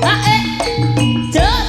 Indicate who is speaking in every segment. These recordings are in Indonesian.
Speaker 1: Ae, jos.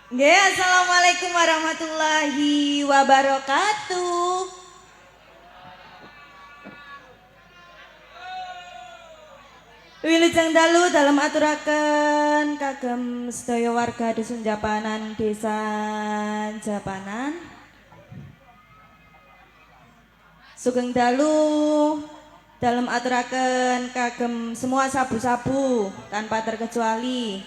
Speaker 1: Nggih, assalamualaikum warahmatullahi wabarakatuh. Wilujeng dalu dalam aturaken kagem sedaya warga Dusun Japanan, Desa Japanan. Sugeng dalu dalam aturaken kagem semua sabu-sabu tanpa terkecuali.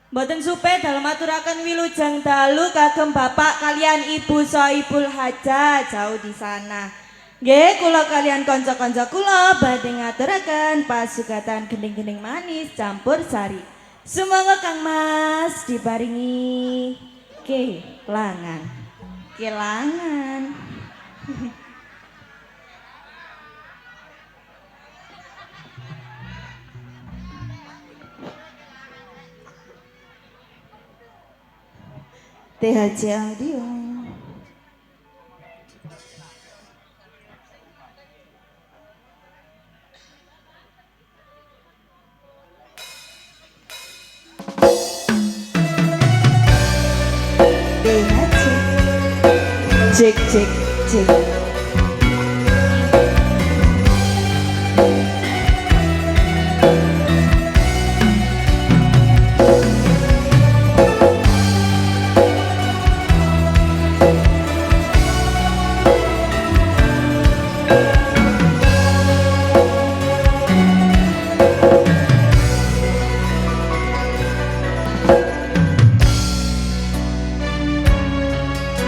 Speaker 1: Mboten supe dalam aturaken wilujeng dalu kagem Bapak kalian Ibu Soibul Haja jauh di sana. Nggih, kula kalian kanca-kanca kula badhe ngaturaken pasugatan gending-gending manis campur sari. Semoga Kang Mas diparingi kelangan. Kelangan. THC Audio. THC. Cek cek cek.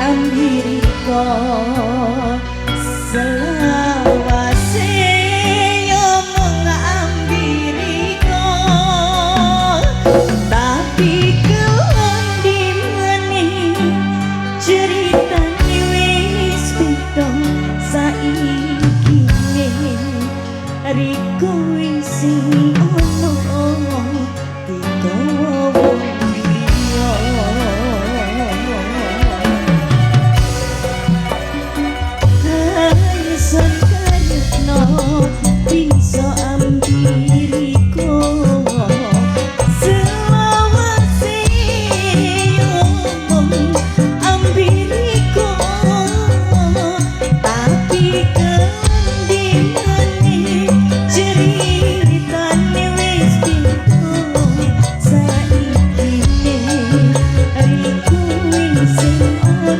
Speaker 1: Ambiriko selawase yo mengambiriko tapi kendi maning ceritane wis beda saiki riko wis ono dikowo bisa ambiriko selawase ngomong ambiriko tapi kendi maning ceritane wis beda saiki riko wis ono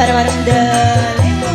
Speaker 1: bareng-bareng delemo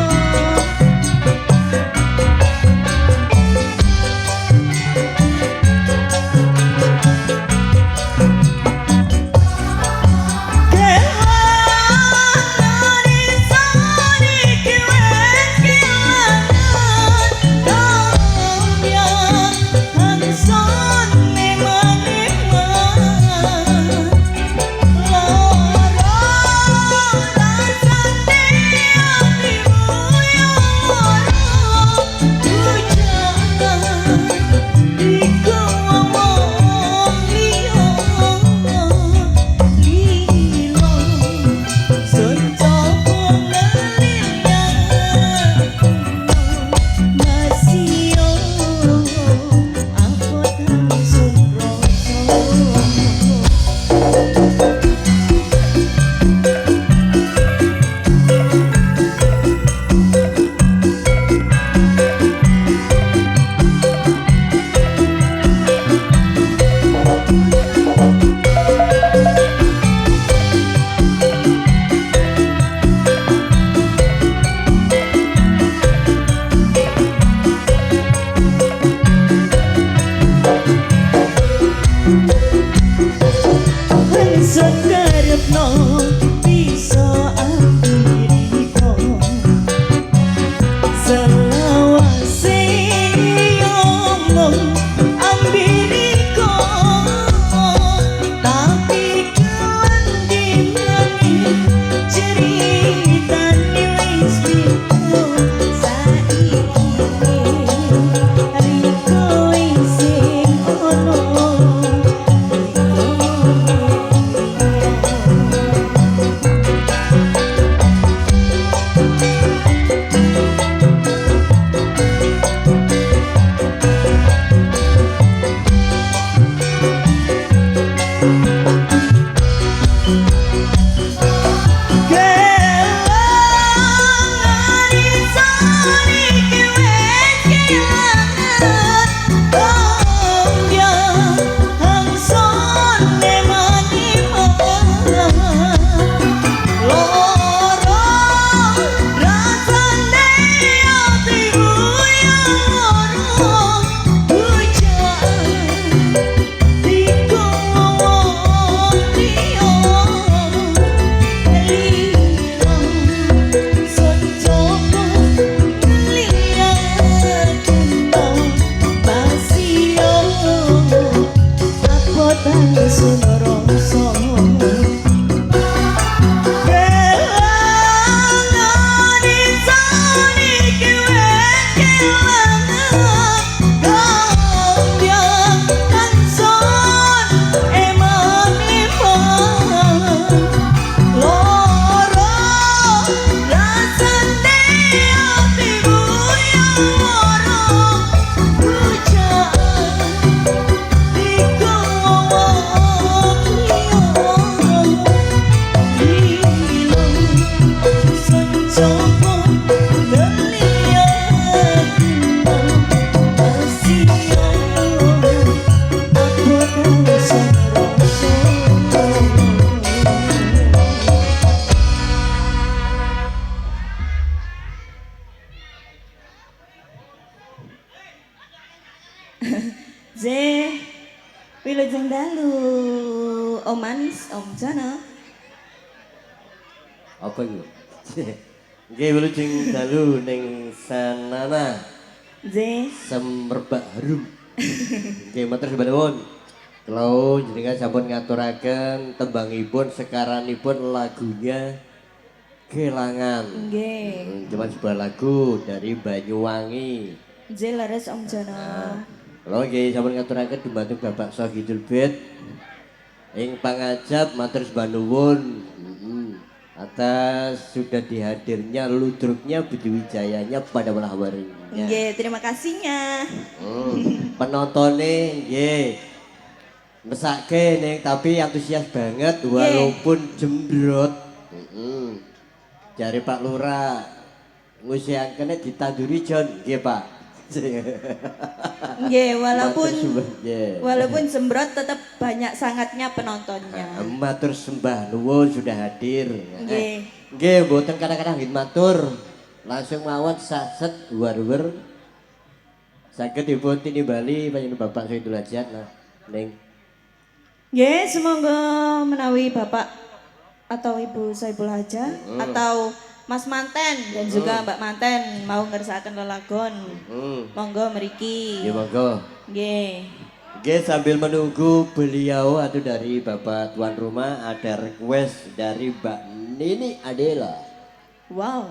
Speaker 1: Om Manis, Om Jana.
Speaker 2: Apa iku? Nggih wilujeng dalu ning sanana
Speaker 1: J.
Speaker 2: semerbak harum. Nggih matur nuwun. Kalau jenengan sampun ngaturaken tembangipun sekaranipun lagunya Kelangan.
Speaker 1: Nggih.
Speaker 2: Cuma sebuah lagu dari Banyuwangi.
Speaker 1: J leres Om Jana.
Speaker 2: Kalau nggih sampun ngaturaken dumateng Bapak Sohidul Bid ing pangajap matur sembah nuwun atas sudah dihadirnya ludruknya Budi Wijayanya pada malam hari ini.
Speaker 1: Nggih, terima kasihnya.
Speaker 2: Penontonnya nggih mesake ning tapi antusias banget walaupun jembrot. Jare Pak Lurah ngusiankene ditanduri Jon nggih Pak.
Speaker 1: Nggih,
Speaker 2: Nggih.
Speaker 1: walaupun sembrot tetap banyak sangatnya penontonnya.
Speaker 2: Matur sembah nuwun sudah hadir.
Speaker 1: Nggih.
Speaker 2: Nggih, mboten kadang-kadang nggih matur. Langsung mawon saset war-war. Saged dipun tinimbali panjenengan Bapak Saidul Hajat nah ning.
Speaker 1: Nggih, semoga menawi Bapak atau Ibu Saibul Hajat atau Mas Manten dan juga Mbak Manten mau ngersakaken lelagon. Monggo mriki.
Speaker 2: Nggih monggo.
Speaker 1: Nggih.
Speaker 2: Nggih sambil menunggu beliau atau dari Bapak tuan rumah ada request dari Mbak Nini Adela.
Speaker 1: Wow.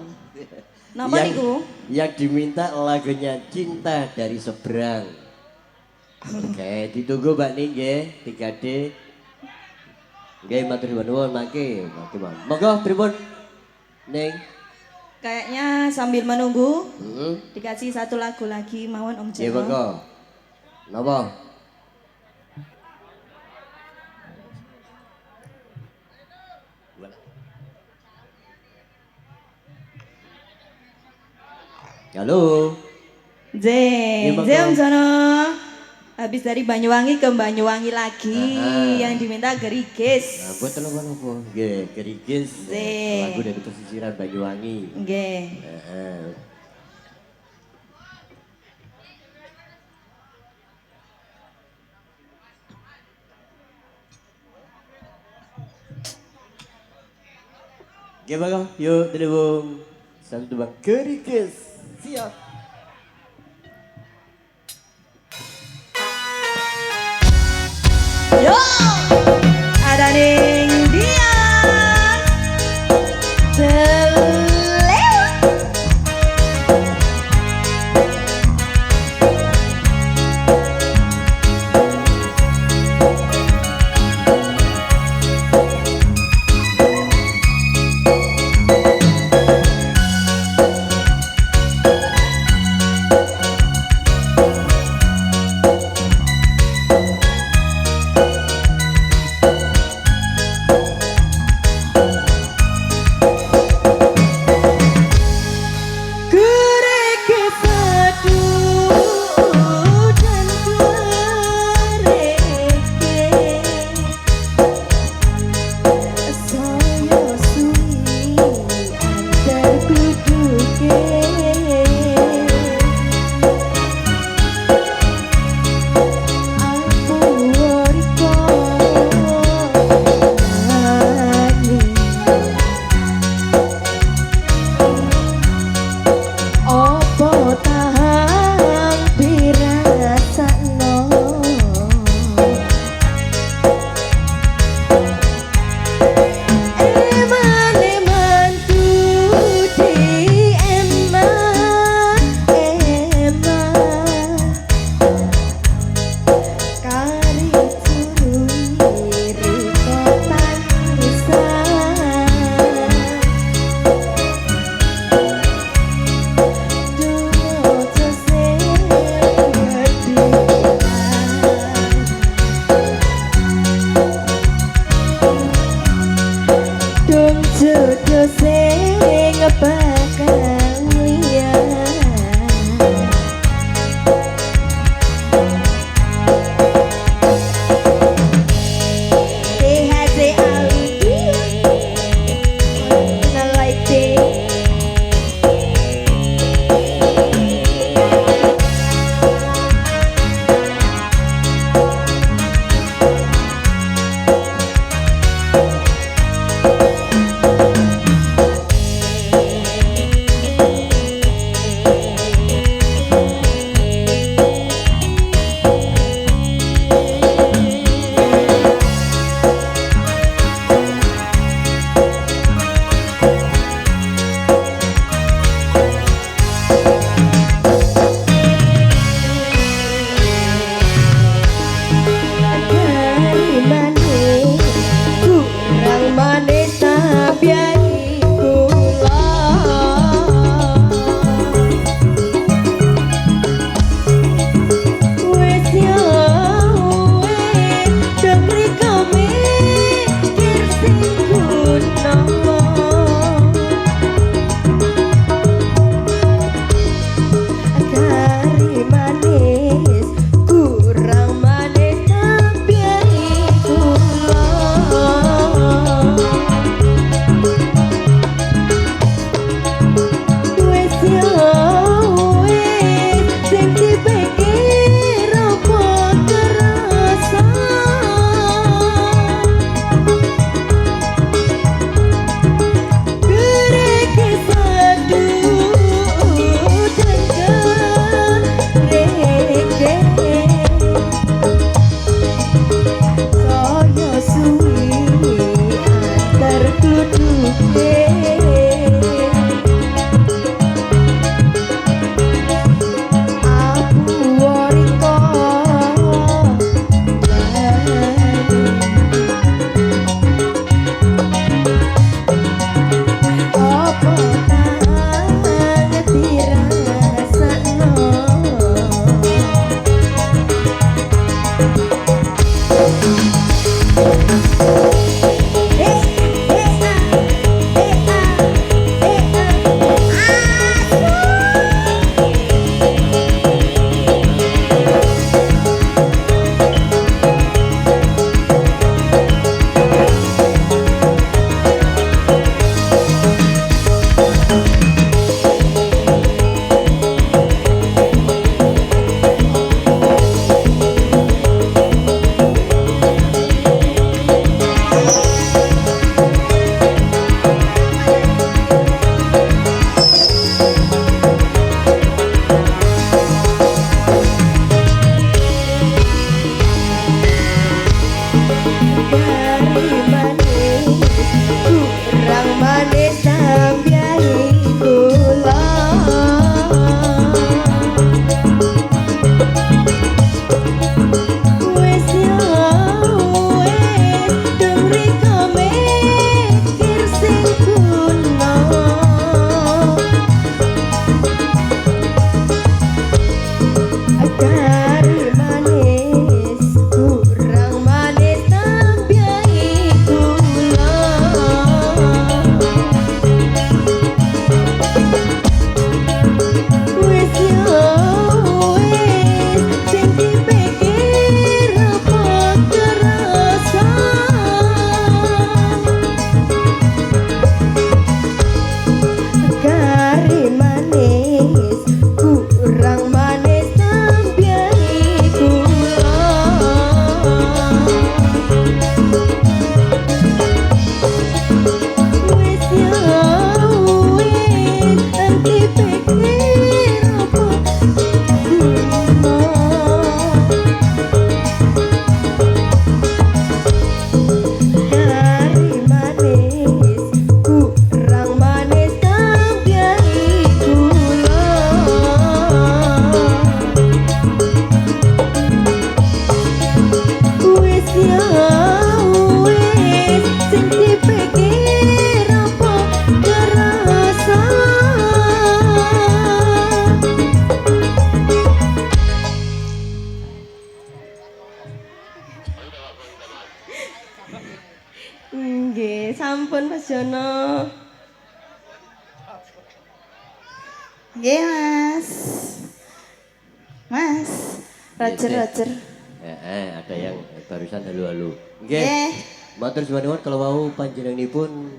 Speaker 1: Napa niku?
Speaker 2: Yang diminta lagunya Cinta dari Seberang. Oke, ditunggu Mbak Nini nggih 3D. Nggih matur nuwun mangke. Monggo pripun? Ning
Speaker 1: Kayaknya sambil menunggu dikasih satu lagu lagi mawon Om
Speaker 2: nggih
Speaker 1: Jeno.
Speaker 2: monggo. Napa? Halo.
Speaker 1: J.
Speaker 2: Iya,
Speaker 1: J Om Jono. Habis dari Banyuwangi ke Banyuwangi lagi yang diminta Gerigis.
Speaker 2: Nah, buat telepon apa? Nggih, Gerigis. Lagu dari pesisiran Banyuwangi.
Speaker 1: Nggih.
Speaker 2: Oke bang, yuk telepon. Satu bang, Gerigis. Siap.
Speaker 1: Yo, ada ning dia. Selewat. Nggih, sampun Mas Jono. Nggih, Mas. Mas, Roger,
Speaker 2: Iya,
Speaker 1: Roger.
Speaker 2: Ada yang barusan halo-halo. Nggih.
Speaker 1: Nggih.
Speaker 2: Matur suwun kalau wau panjenenganipun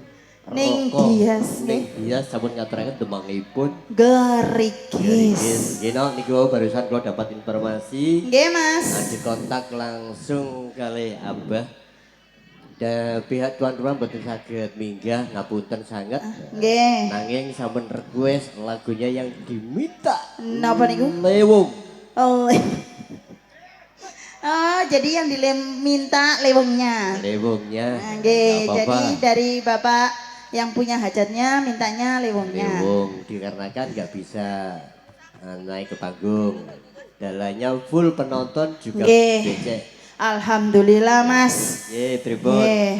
Speaker 1: Ning
Speaker 2: rokok,
Speaker 1: Dias,
Speaker 2: ning Dias sampun ngaturaken demangipun.
Speaker 1: Gerigis.
Speaker 2: Nggih no, niku barusan kalau dapat informasi.
Speaker 1: Nggih, Mas.
Speaker 2: Dikontak langsung kali Abah. Dan pihak tuan rumah betul saged minggah ngapunten sangat.
Speaker 1: Nggih.
Speaker 2: Nanging sampun request lagunya yang diminta.
Speaker 1: Napa niku?
Speaker 2: Lewung.
Speaker 1: Oh. Oh, jadi yang diminta lewungnya.
Speaker 2: Lewungnya.
Speaker 1: Nggih,
Speaker 2: Nggak apa-apa.
Speaker 1: jadi dari Bapak yang punya hajatnya mintanya lewungnya.
Speaker 2: Lewung dikarenakan nggak bisa naik ke panggung. Dalanya full penonton juga
Speaker 1: Nggih.
Speaker 2: becek.
Speaker 1: Alhamdulillah, Mas.
Speaker 2: Nggih, pripun?
Speaker 1: Nggih.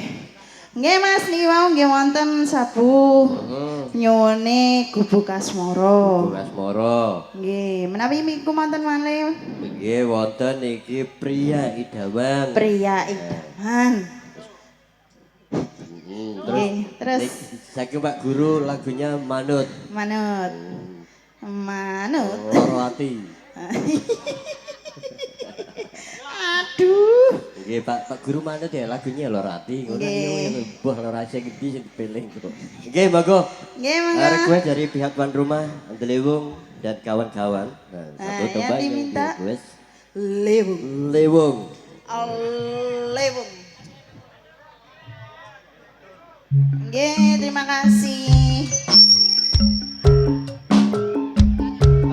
Speaker 1: Nggih, Mas, niki wau nggih wonten sabu nyone Gubuk Asmara.
Speaker 2: Bukas Moro.
Speaker 1: Nggih, menawi miku wonten malih
Speaker 2: Nggih, wonten iki pria idaman.
Speaker 1: pria idaman. Nggih, terus
Speaker 2: Saking Pak Guru lagunya Manut.
Speaker 1: manut. Manut.
Speaker 2: Loro ati.
Speaker 1: Aduh.
Speaker 2: Nggih, Pak Guru Manut ya lagunya Loro ati. Ngono
Speaker 1: Nggih.
Speaker 2: niku buah loro ati sing endi sing dipilih kok. Nggih, monggo.
Speaker 1: Nggih, monggo.
Speaker 2: Request dari pihak tuan rumah Lewung dan kawan-kawan. Nah, satu
Speaker 1: yang
Speaker 2: tembang yang
Speaker 1: diminta
Speaker 2: request
Speaker 1: lewung.
Speaker 2: Lewung.
Speaker 1: Lewung. Nggih, terima kasih.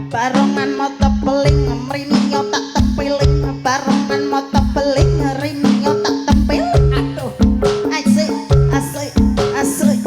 Speaker 1: Barongan moto peling mrini tak tempiling. Barongan moto peling mrini tak tempiling. Aduh. Asik, asik, asik.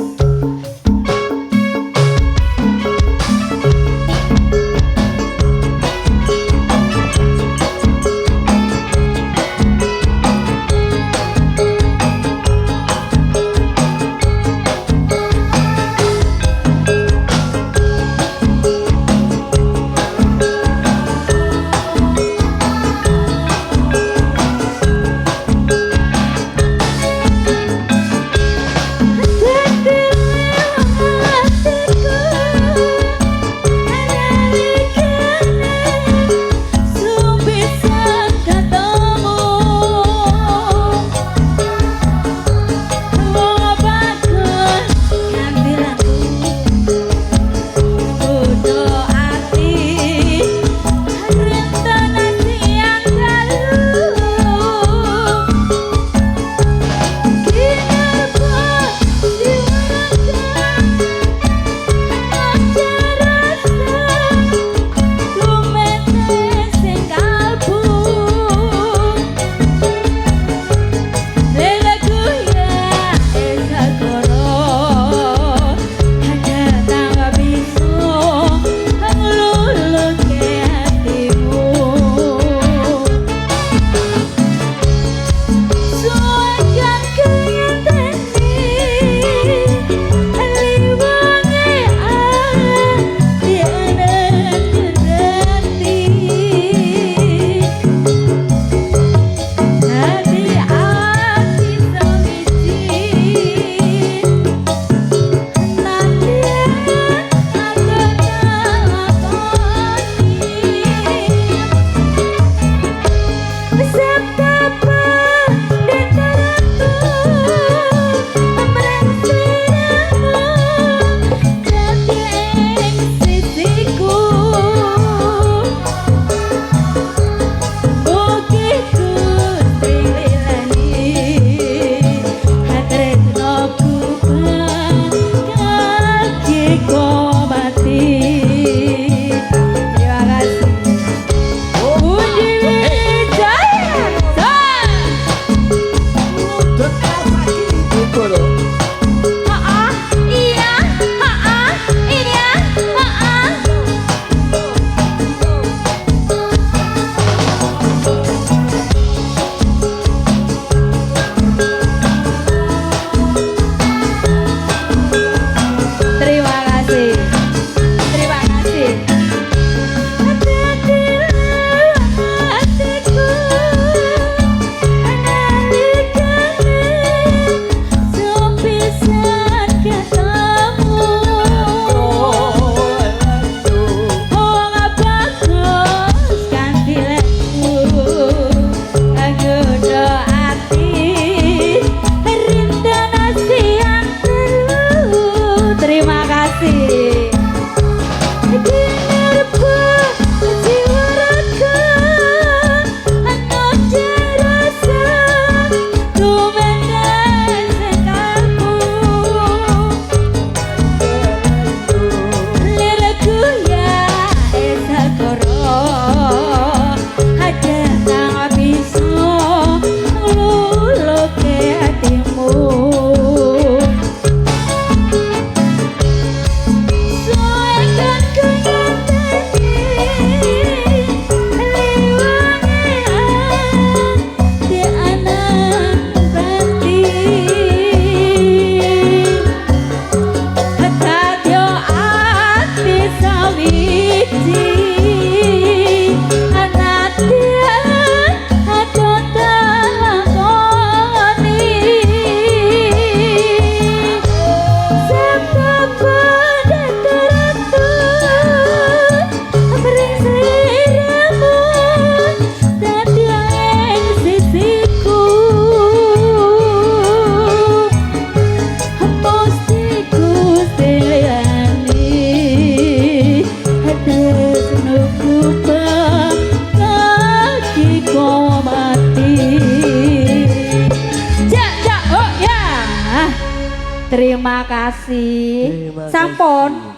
Speaker 1: Terima kasih.
Speaker 2: Terima
Speaker 1: Sampun.
Speaker 2: kasih.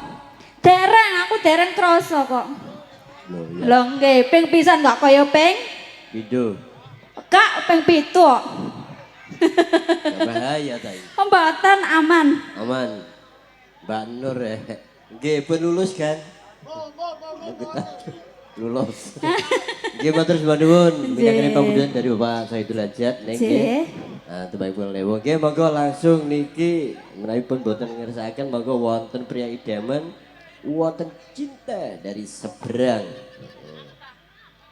Speaker 1: Dereng aku dereng kroso kok.
Speaker 2: Loh, ya.
Speaker 1: Lho nggih, ping pisan gak kaya ping.
Speaker 2: Video.
Speaker 1: Kak ping 7 kok.
Speaker 2: Gak bahaya tadi.
Speaker 1: Pembuatan aman.
Speaker 2: Aman. Mbak Nur ya. Nggih, pun lulus kan? Lulus. Nggih, matur nuwun. Minangkani pamudhan dari Bapak Saidul Hajat nggih. Nah, tebak-tebak lewo. Nggih, monggo langsung niki menawi pun boten ngersakaken monggo wonten pria idaman, wonten cinta dari seberang.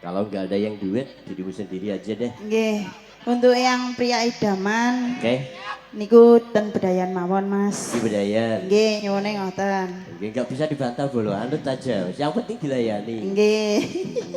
Speaker 2: Kalau nggak ada yang duet, dirimu sendiri aja deh.
Speaker 3: Nggih, untuk yang pria idaman
Speaker 2: Oke,
Speaker 3: niku ten bedayan mawon Mas.
Speaker 2: di Bedayan.
Speaker 3: Nggih, nyuwune ngoten.
Speaker 2: Nggih, nggak bisa dibantah bolo, anut aja. Yang penting dilayani.
Speaker 3: Nggih.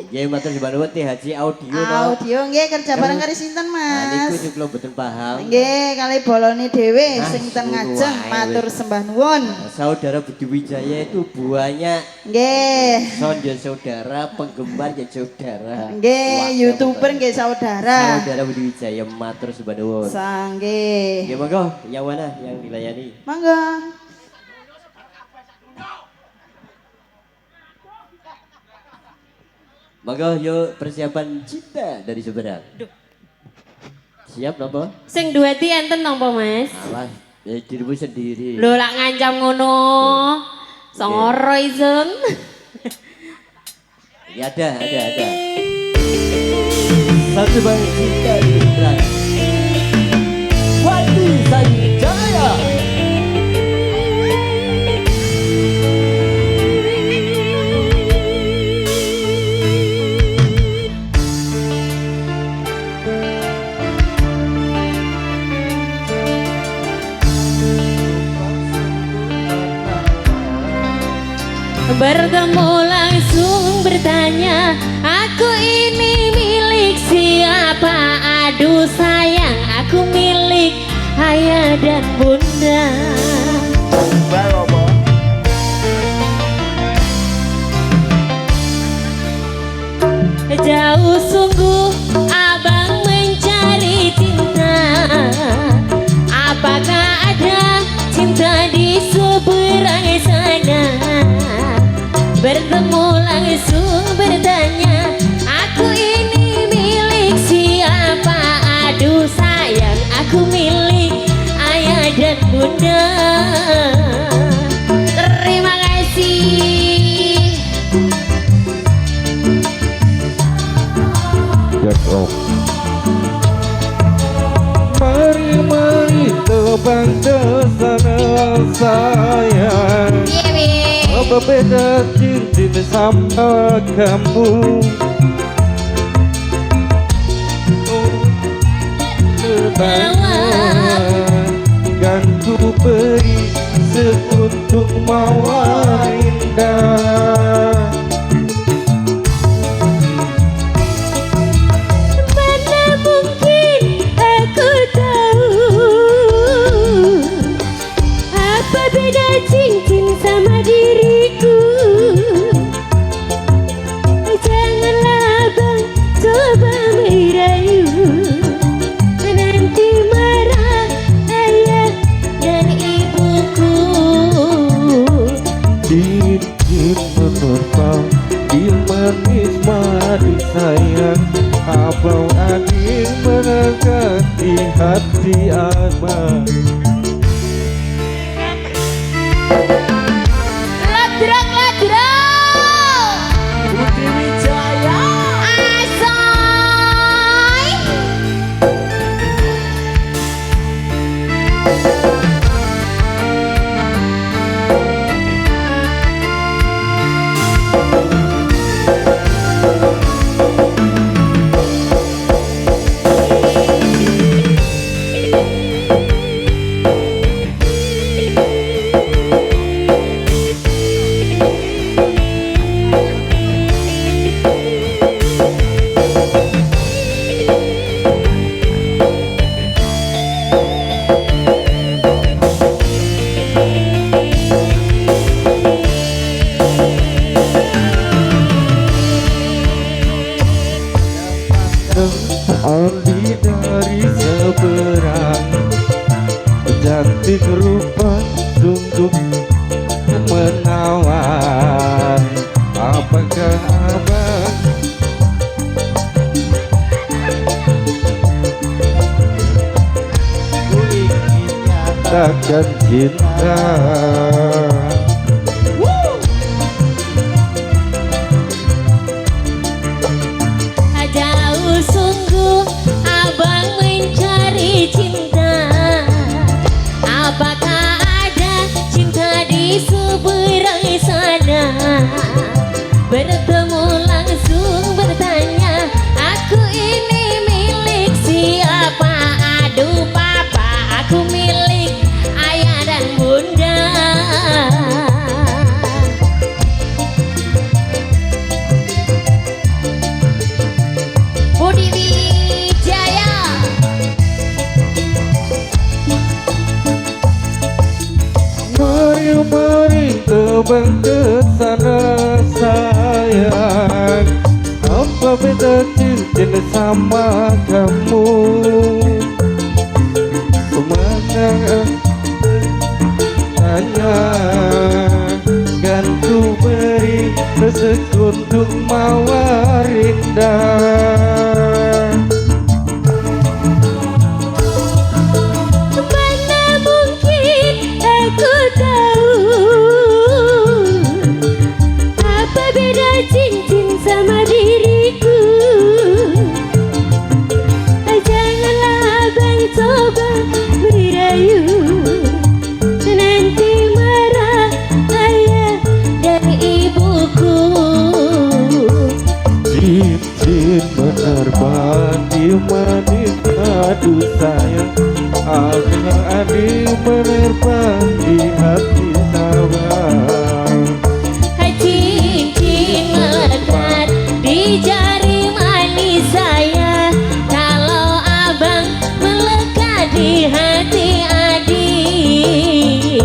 Speaker 2: Nggih, matur nuwun THC audio no.
Speaker 3: Audio nggih kerja bareng karo sinten
Speaker 2: Nah, niku
Speaker 3: Mas?
Speaker 2: sing kula boten paham.
Speaker 3: Nggih, kali bolone dhewe
Speaker 2: Ah,
Speaker 3: sing ten
Speaker 2: suruh
Speaker 3: ngajeng
Speaker 2: wae,
Speaker 3: matur
Speaker 2: wis.
Speaker 3: sembah nuwun.
Speaker 2: Nah, saudara Budi Wijaya itu banyak.
Speaker 3: Nggih.
Speaker 2: Son ya saudara, penggemar ya saudara.
Speaker 3: Nggih,
Speaker 2: Wah,
Speaker 3: YouTuber
Speaker 2: pokoknya.
Speaker 3: nggih saudara.
Speaker 2: Saudara Budi Wijaya matur sembah nuwun.
Speaker 3: Sanggih.
Speaker 2: Ya monggo, yang mana yang dilayani?
Speaker 3: Monggo.
Speaker 2: Monggo yuk persiapan cinta dari seberang. Siap nopo?
Speaker 4: Sing dueti enten napa, Mas?
Speaker 2: Alah, ya dirimu sendiri.
Speaker 4: Lho lak ngancam ngono. Songoro izun.
Speaker 2: Ya ada. Satu bang cinta di seberang. Wati Sanjaya.
Speaker 4: Bertemu langsung bertanya, aku ini milik siapa? Aduh sayang, aku milik ayah dan bunda. Jauh sungguh abang mencari cinta. Apakah ada cinta di seberang sana? Bertemu langsung bertanya, aku ini milik siapa? Aduh sayang, aku milik ayah dan bunda. Terima kasih.
Speaker 5: Mari tebang desana sayang, apa beda cincin sama kamu? Lebaran kan ku beri sekuntum mawar indah.
Speaker 4: Mana mungkin aku tahu apa beda cincin sama diriku. Janganlah bang coba merayu, nanti marah ayah dan ibuku.
Speaker 5: cantik rupa sungguh menawan. Apakah abang ku ingin nyatakan cinta?
Speaker 4: Jauh sungguh abang mencari cinta. Apakah ada cinta di seberang sana? Bertemu langsung bertanya, aku ini milik siapa? Aduh papa, aku milik ayah dan bunda. Budi Wijaya.
Speaker 5: Mari terbang ke sana sayang. Apa beda cincin sama kamu? Pemandangan hanya kan ku beri sekuntum mawar indah.
Speaker 4: Mana mungkin aku tahu apa beda cincin sama diriku. Janganlah abang coba berdirayu, nanti marah ayah dan ibuku.
Speaker 5: Cincin menerbang di manis madu sayang. Adik menerbang di hati sawah.
Speaker 4: Cincin melekat di jari manis saya. Kalau abang melekat di hati adik.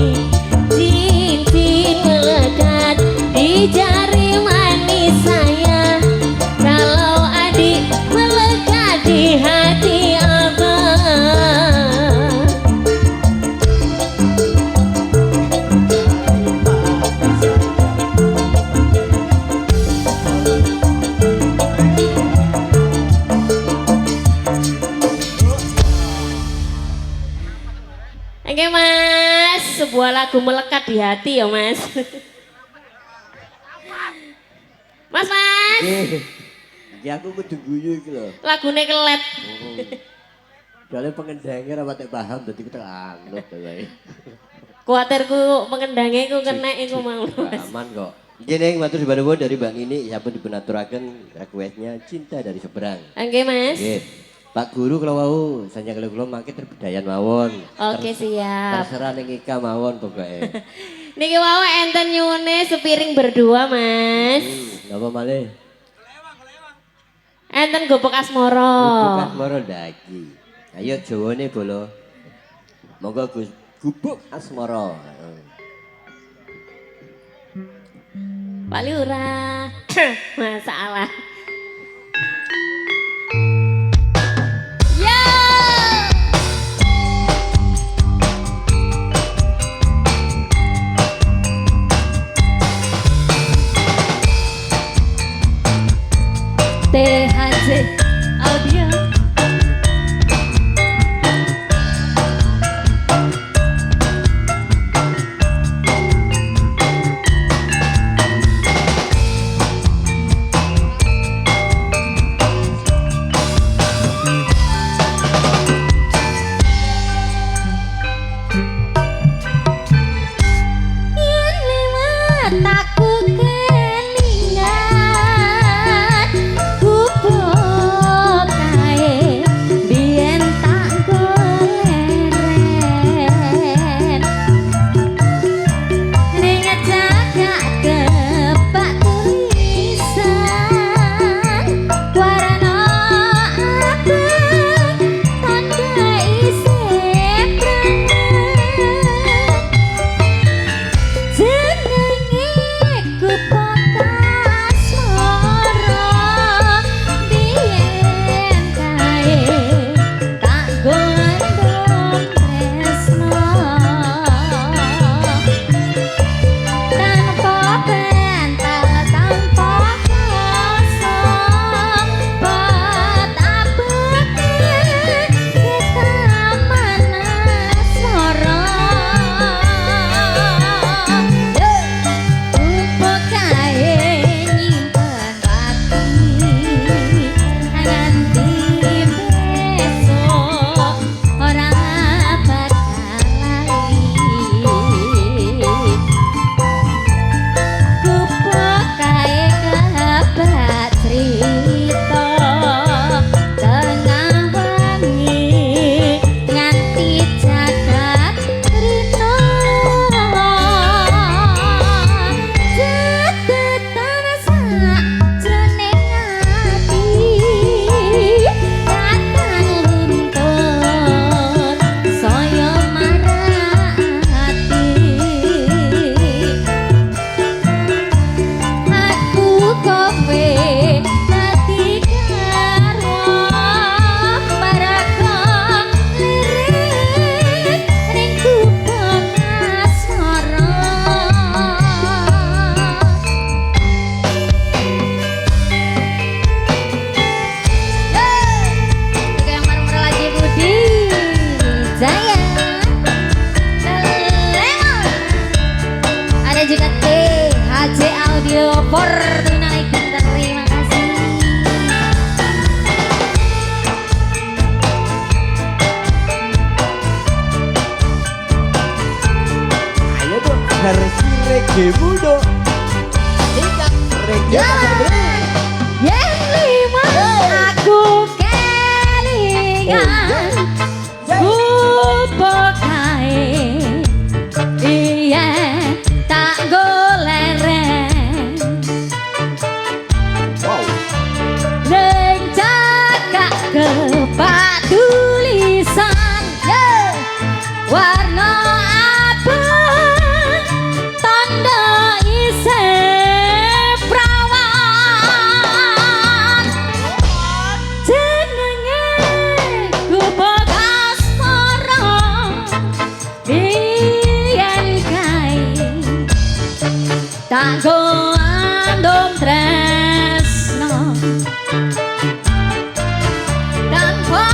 Speaker 4: Cincin melekat di jari manis saya. Kalau adik melekat di hati abang. Oke mas, sebuah lagu melekat di hati ya mas. Mas.
Speaker 2: Ya aku kudu guyu iki lho.
Speaker 4: Lagune kelet.
Speaker 2: Soalnya pengendangnya rapat paham dadi kita anut wae.
Speaker 4: Kuatirku pengendangnya ku kena iku mau mas.
Speaker 2: Aman kok. Iki ning matur nuwun dari Mbak Nini sampun dipunaturaken requestnya Cinta dari Seberang.
Speaker 4: Oke mas.
Speaker 2: Nggih. Pak Guru kalau mau sanya kalau kula mangke terbedayan mawon.
Speaker 4: Oke siap.
Speaker 2: Terserah ning Ika mawon pokoke.
Speaker 4: Niki wae enten nyuwune sepiring berdua mas.
Speaker 2: Napa malih?
Speaker 4: Enten gopok asmoro.
Speaker 2: Bukan moro dagi. Ayo Jawane bolo. Monggo Gus gubuk asmara.
Speaker 4: Pak Lurah. Masalah. Yo! THC Audio.
Speaker 2: versi reggae muda. Ingat reggae Sabri.
Speaker 4: Yen lima aku kelingan Bubuk kae Iya tak goleren Neng cakak kepak tulisan Warna abang Tanda isih prawan Jenenge Gubuk Asmara Biyen kae Tak go andom tresno Tanpa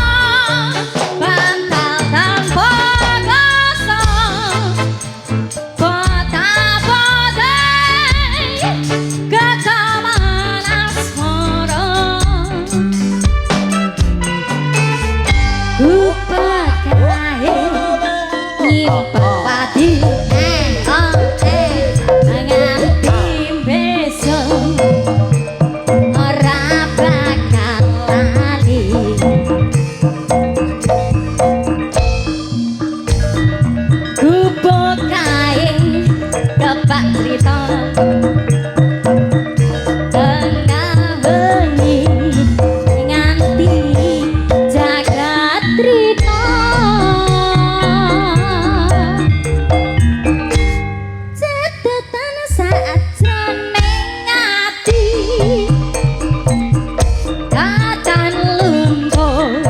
Speaker 4: bantal tanpa gosok Pota-potai kekaman asmara Ku pakai nyimpen padi nganti besok ora bakal lali Gubuk kae kepak crita tengah bengi nganti jagat trita cetetan sajroning ati kacan lumpuh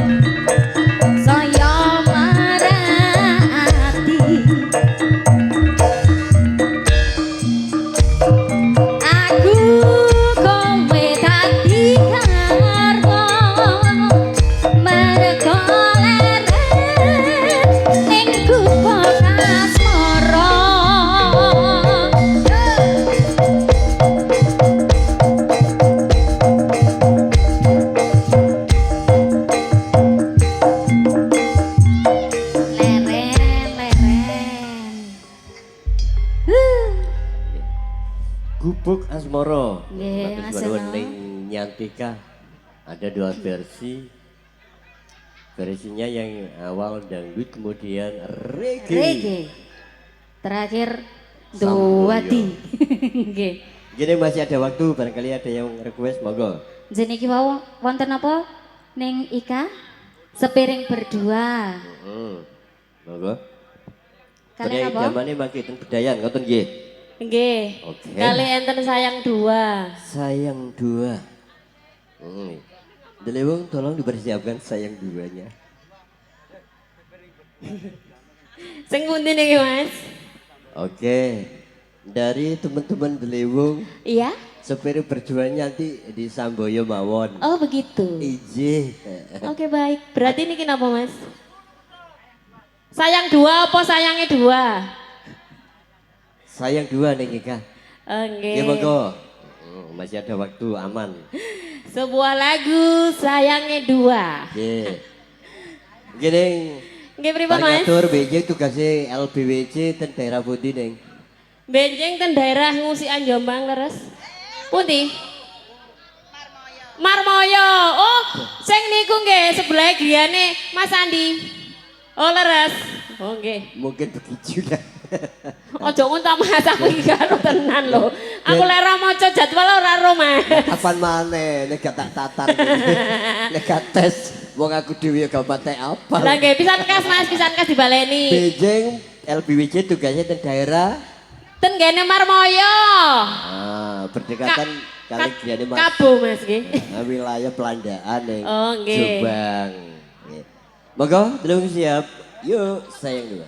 Speaker 4: saya marati aku kowe dadi karma mergo leren ning gubuk asmara
Speaker 2: Gubuk Asmoro.
Speaker 4: Nggih,
Speaker 2: Matur
Speaker 4: Mas
Speaker 2: suwun
Speaker 4: Eno.
Speaker 2: ning Nyantika. Ada dua versi. Versinya yang awal dangdut kemudian reggae.
Speaker 4: reggae terakhir
Speaker 2: Samboyo.
Speaker 4: Duwati nggih
Speaker 2: Gini masih ada waktu, barangkali ada yang request, monggo.
Speaker 4: jeniki wau wonten apa ning Ika sepiring berdua
Speaker 2: Monggo.
Speaker 4: kalian apa
Speaker 2: Jamane mangke ten bedayan ngoten nggih.
Speaker 4: nggih
Speaker 2: Oke.
Speaker 4: kali enten sayang dua
Speaker 2: Sayang dua. Delewung tolong dipersiapkan sayang duanya.
Speaker 4: sing pundi niki Mas
Speaker 2: Oke. Dari teman-teman Delewung,
Speaker 4: iya
Speaker 2: sepir berjuang nanti di Samboyo mawon.
Speaker 4: oh begitu
Speaker 2: Ije.
Speaker 4: oke baik berarti niki napa Mas sayang dua apa sayangnya dua
Speaker 2: Sayang dua nih Ika.
Speaker 4: oke
Speaker 2: Ya monggo. Masih ada waktu aman.
Speaker 4: sebuah lagu sayangnya dua
Speaker 2: Oke. Gini,
Speaker 4: nggih pripun Mas
Speaker 2: ngatur BJ tugasnya LBWC ten daerah pundi neng.
Speaker 4: benjing ten daerah Ngusikan Jombang leres. Pundi? Marmoyo. Oh, sing niku nggih sebelah griyane Mas Andi. Oh, leres. Oh, nggih.
Speaker 2: Mungkin begitu lah.
Speaker 4: Aja ngontak Mas aku iki karo tenan lho. Aku lek ora maca jadwal ora ro Mas.
Speaker 2: Kapan maneh nek gak tak tatar. Nek gak tes wong aku dhewe gak pate apa.
Speaker 4: Lah nggih pisan kas Mas, pisan kas dibaleni.
Speaker 2: Bejeng LBWC tugasnya ten daerah
Speaker 4: Ten gene Marmoyo.
Speaker 2: berdekatan kali griyane Mas.
Speaker 4: Kabo Mas nggih.
Speaker 2: Wilayah Pelandaan ning
Speaker 4: Oh, nggih.
Speaker 2: Jombang. Nggih. Monggo, delung siap. Yuk, sayang dua.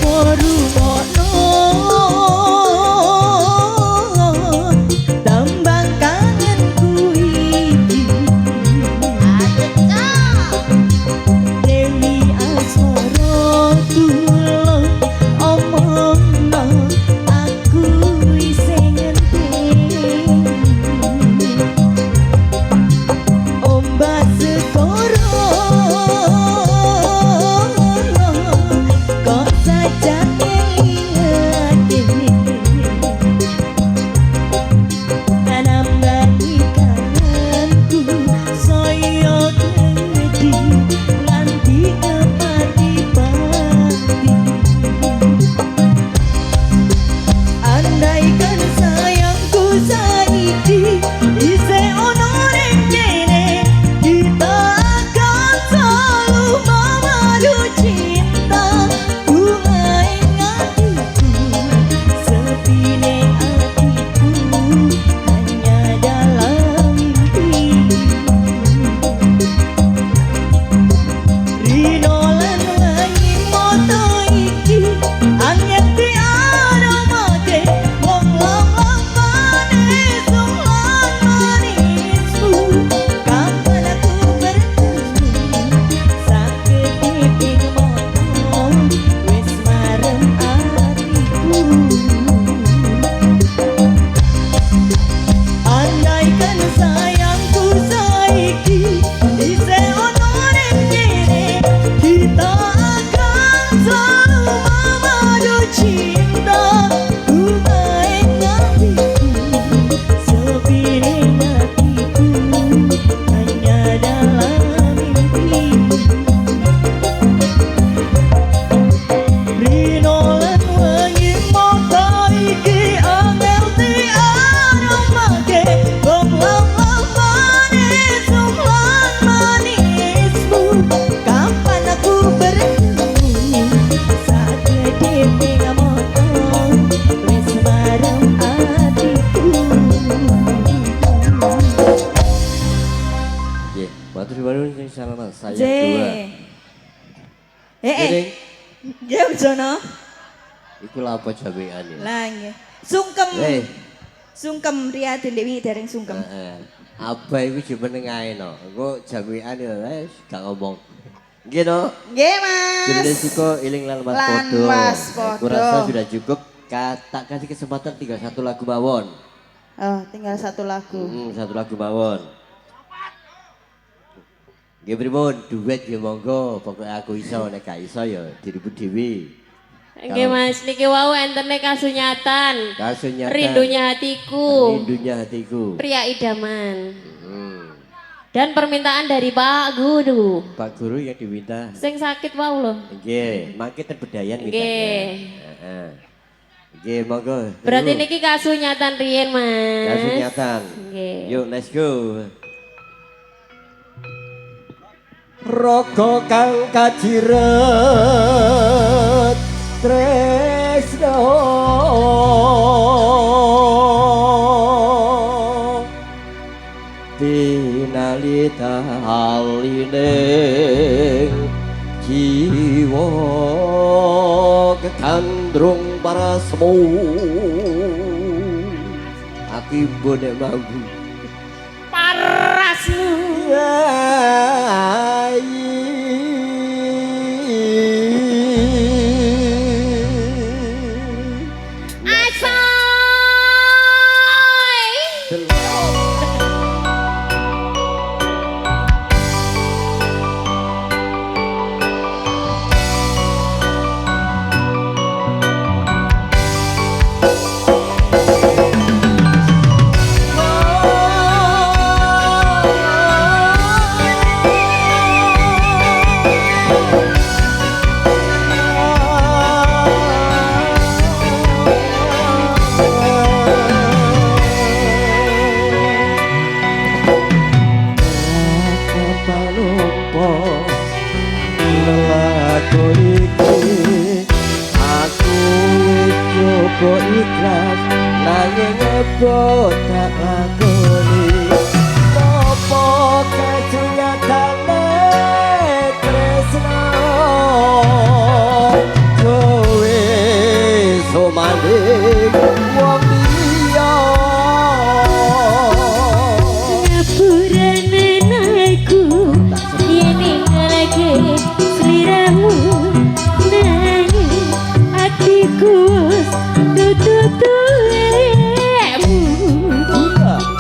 Speaker 1: rungokno tembang kangenku iki Dewi Asmara tulung omongno aku isih ngenting ombak segoro kok saja ngingati nambani kangenku saya gede nganti kepati-pati andaikan sayangku saiki isih ono ning kene kita akan selalu memadu cinta bunga ing hatiku sepine hatiku hanya dalam mimpi Rino lan wangi moto iki angin tiada mate wong lang manis lan manisku kapan aku bertemu sakit ing moto wis marem atiku andaikan sayangku saiki isih ono ning kene kita akan selalu memadu cinta bunga ing hatiku sepine hatiku hanya dalam mimpi Rino lan wangi moto iki angel tiada mate wong lang manis lan manismu kapan aku bertemu saat gede ing moto wis marem atiku
Speaker 2: Nggih, matur nuwun sing sarana saya
Speaker 1: J.
Speaker 2: dua. Nggih,
Speaker 1: Ya Jono.
Speaker 2: iku lha apa jameane?
Speaker 1: Lah nggih. Sungkem.
Speaker 2: Eh.
Speaker 1: Sungkem Riyadin Dewi dereng sungkem.
Speaker 2: Heeh. Apa iku jeneng ae no. Engko jameane wis gak ngomong. Nggih no.
Speaker 3: Nggih, Mas.
Speaker 2: Jadi resiko iling lan mas
Speaker 3: Lan
Speaker 2: podo.
Speaker 3: mas
Speaker 2: Aku
Speaker 3: podo.
Speaker 2: rasa sudah cukup. Tak kasih kesempatan tinggal satu lagu mawon.
Speaker 3: Oh, tinggal satu lagu.
Speaker 2: Satu lagu mawon. Nggih pripun duet ya monggo, pokoke aku iso nek gak iso ya diribut dhewe.
Speaker 4: Nggih Mas, niki wau entene kasunyatan.
Speaker 2: Kasunyatan.
Speaker 4: Rindunya hatiku.
Speaker 2: Rindunya hatiku.
Speaker 4: Pria idaman.
Speaker 2: Hmm.
Speaker 4: Dan permintaan dari Pak Guru.
Speaker 2: Pak Guru yang diminta.
Speaker 4: Sing sakit wau loh.
Speaker 2: Nggih, mangke terbedayan mintanya.
Speaker 4: Nggih.
Speaker 2: Heeh. Nggih, monggo.
Speaker 4: Berarti niki kasunyatan riyen Mas.
Speaker 2: Kasunyatan.
Speaker 4: Nggih.
Speaker 2: Yuk, let's go. Roko kang kajiret tresno tinalita haline jiwa kekandrung parasmu aku ibu nek mampu
Speaker 4: Parasmu.
Speaker 2: Kok ikhlas nanging ebo tak lakoni apa kesunyatane tresno kowe sumanding wong liya.
Speaker 4: Ngapuranen aku yen ninggalake sliramu nanging atiku wis tututuemu.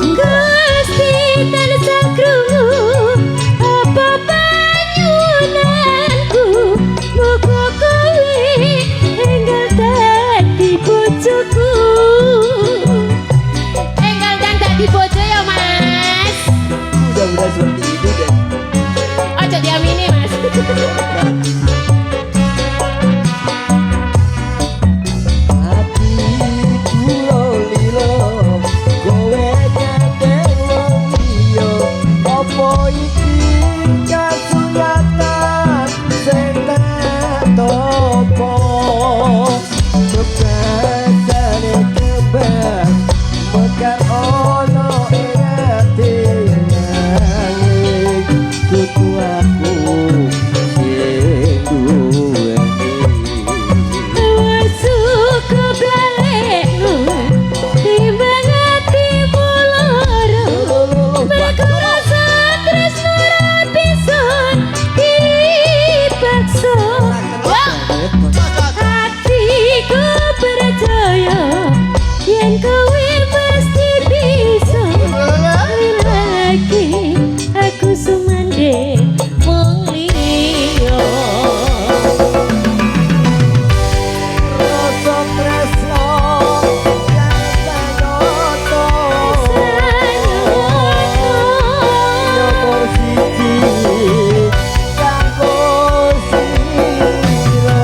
Speaker 4: Gusti tansah krungu apa panyunanku, muga kowe enggal dadi bojoku. Enggal dan dadi bojo ya Mas.
Speaker 2: Mudah-mudahan seperti itu deh.
Speaker 4: Ojo diamini Mas.
Speaker 2: Hatiku lilo, kowe nyandeng wong liya. Apa iki kasunyatan sing tak topo? Kebasane kembang mekar ono ing ati nanging kudu aku sing duweni.
Speaker 4: Suka blalekmu timbang atimu loro, mergo rasa tresno ra bisa dipaksa. Hatiku percaya yen kowe mesti bisa. Lagi aku sumanding wong liya.
Speaker 2: Rasa tresno kang sanoto nomor siji kanggo sira.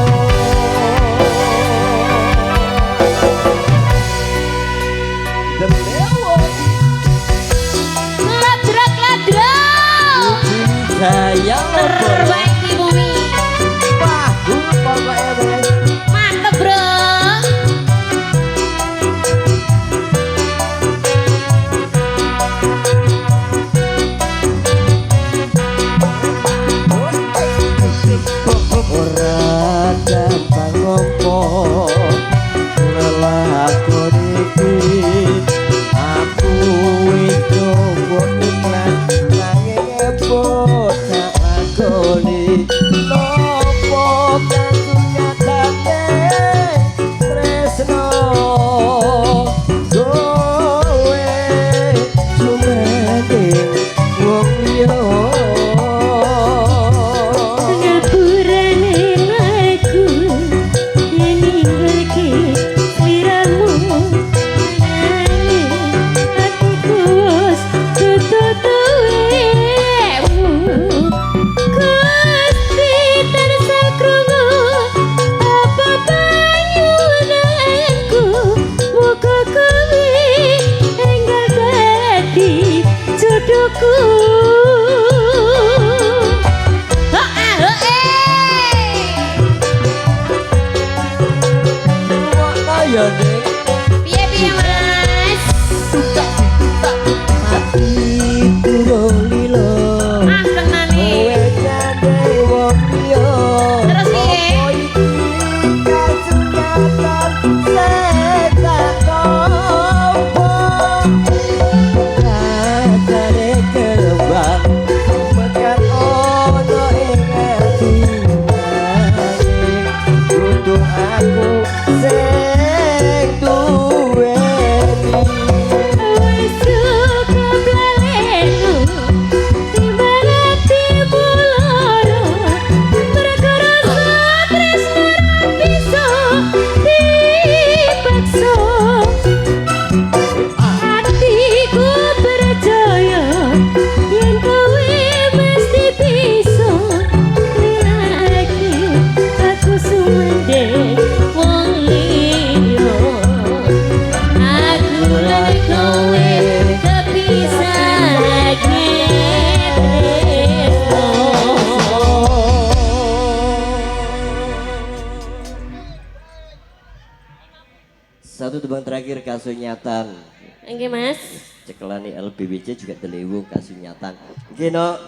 Speaker 4: Ladrak-ladrak
Speaker 2: Sayang
Speaker 4: terbaik di bumi.
Speaker 2: bagus pokoknya wes.
Speaker 4: Mantep bro.
Speaker 2: Ora gampang ngompo lelakon iki, aku wis coba ikhlas nanging epot tak lakoni. Nopo kasunyatane tresno kowe sumanding wong liya.
Speaker 4: Ngapuranen aku yen ninggalke sliramu nanging atiku wis tututuemu. Gusti tansah krungu apa panyunanku, muga kowe enggal dadi jodohku.
Speaker 2: Ya ning
Speaker 4: Piye-piye Mas?
Speaker 2: hatiku lilo,
Speaker 4: Ah tenane.
Speaker 2: kowe nyandeng wong liya.
Speaker 4: Terus piye?
Speaker 2: Apa iki kasunyatan sing tak topo? Rasane kembang mekar ono ing ati nanging kudu aku sing duweni.
Speaker 4: Wis suka blalekmu timbang atimu loro, mergo rasa tresno ra bisa dipaksa. Hatiku percaya yen kowe mesti bisa. Lagi aku sumanding wong liya. Aku lan kowe kepisah tresno.
Speaker 2: Satu tebang terakhir kasunyatan.
Speaker 4: Nggih Mas.
Speaker 2: Cekelani LBBC juga telewung kasunyatan. Oke no,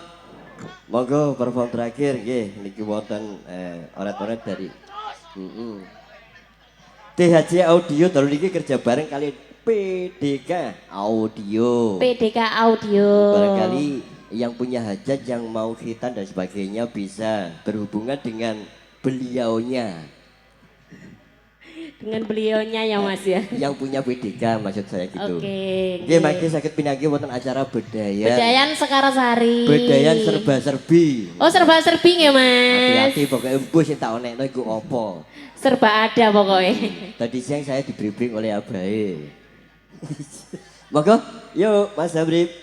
Speaker 2: monggo perform terakhir nggih niki wonten oret-oret dari THC Audio dalu niki kerja bareng kali PDK Audio.
Speaker 4: PDK Audio.
Speaker 2: Barangkali yang punya hajat, yang mau khitan dan sebagainya bisa berhubungan dengan beliaunya.
Speaker 4: Dengan beliaunya ya Mas ya.
Speaker 2: Yang punya PDK maksud saya gitu.
Speaker 4: Oke.
Speaker 2: Nggih mangke saged pinanggih wonten acara bedayan.
Speaker 4: Bedayan Sekarasari.
Speaker 2: Bedayan serba-serbi.
Speaker 4: Oh serba-serbi nggih Mas.
Speaker 2: Hati-hati pokoknya empuh sing tak onekno iku apa.
Speaker 4: Serba ada pokoknya.
Speaker 2: Tadi siang saya di briefing oleh Abae. Monggo, yuk Mas Habib.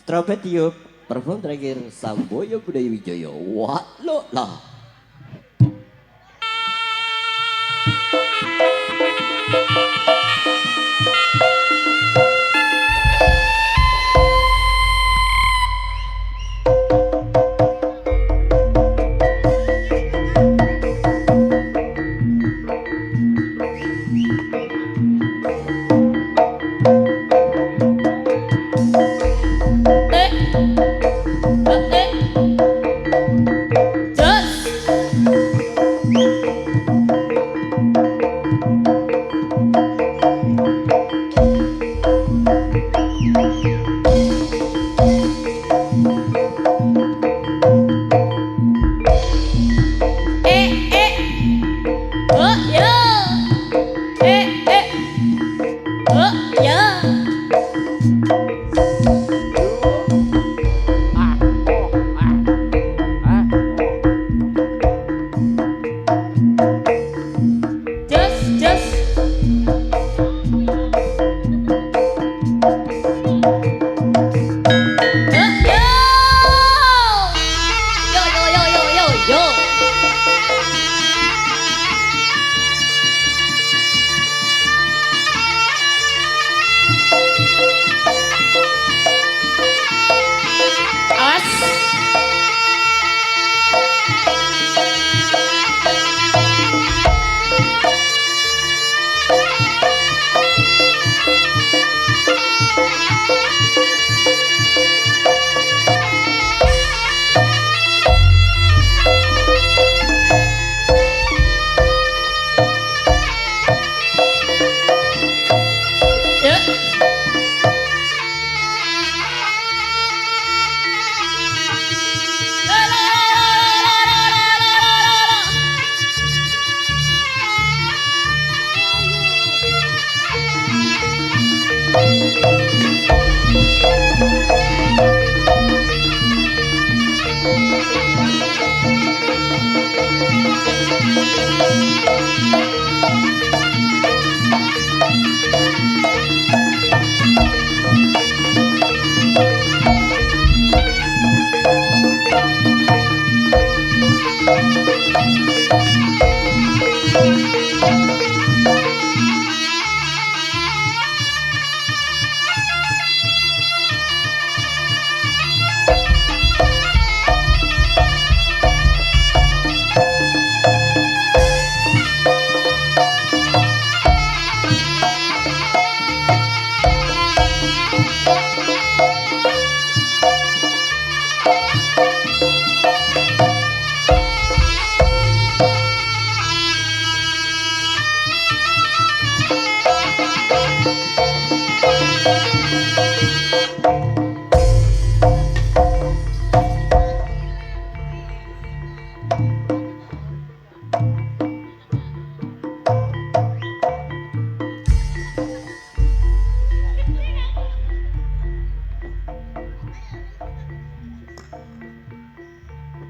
Speaker 2: Trompet yuk. Perform terakhir Samboyo Budaya Wijaya. Wah, lo lah.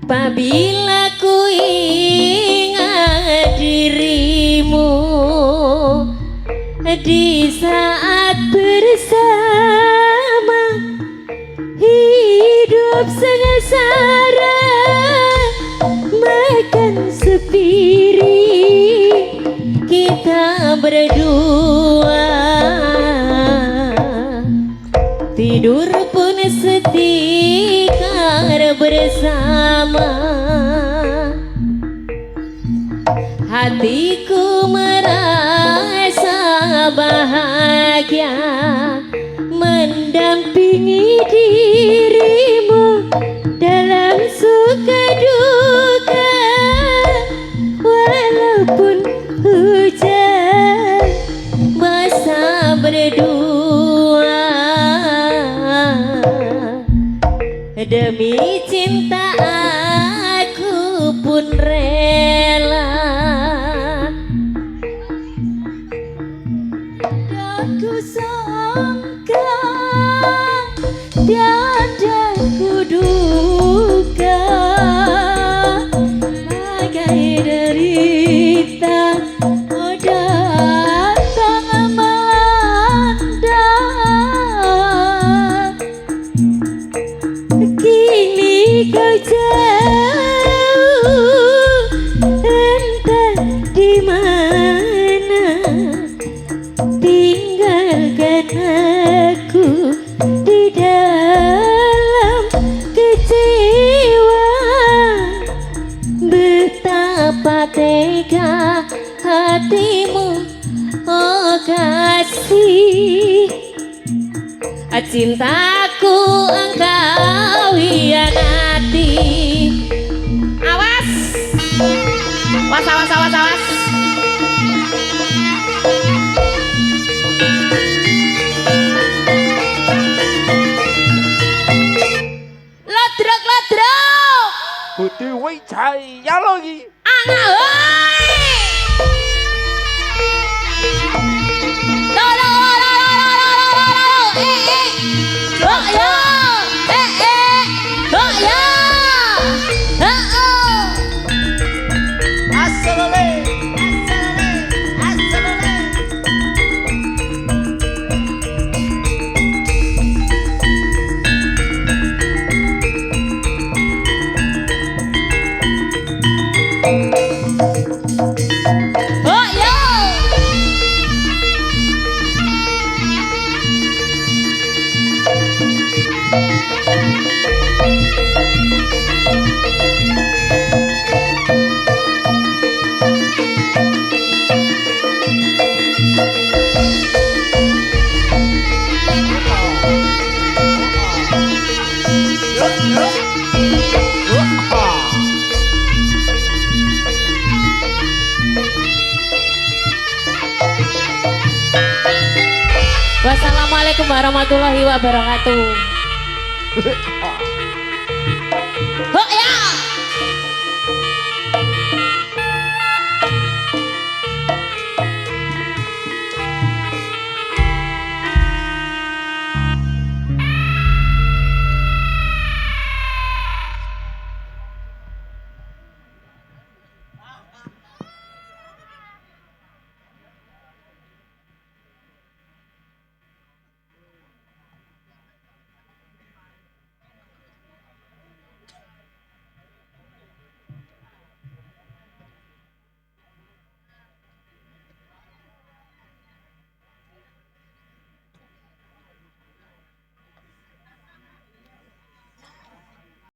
Speaker 4: Apabila ku ingat dirimu di saat bersama, hidup sengsara makan sepiring kita berdua, tidur pun setikar bersama. Hatiku merasa bahagia mendampingi dirimu dalam suka duka, walaupun hujan Demi cinta aku pun rela.
Speaker 1: Aku sangka tiada kuduga bagai derita oh datang melanda. Kini kau jauh entah di mana, tinggalkan aku di dalam kecewa. Betapa tega hatimu, oh kasih.
Speaker 4: Cintaku engkau hianati. Awas, awas, awas, awas, awas. Lodrok, lodrok.
Speaker 5: Putih woi cai ya lagi.
Speaker 4: Ana, oi. Wassalamualaikum warahmatullahi wabarakatuh.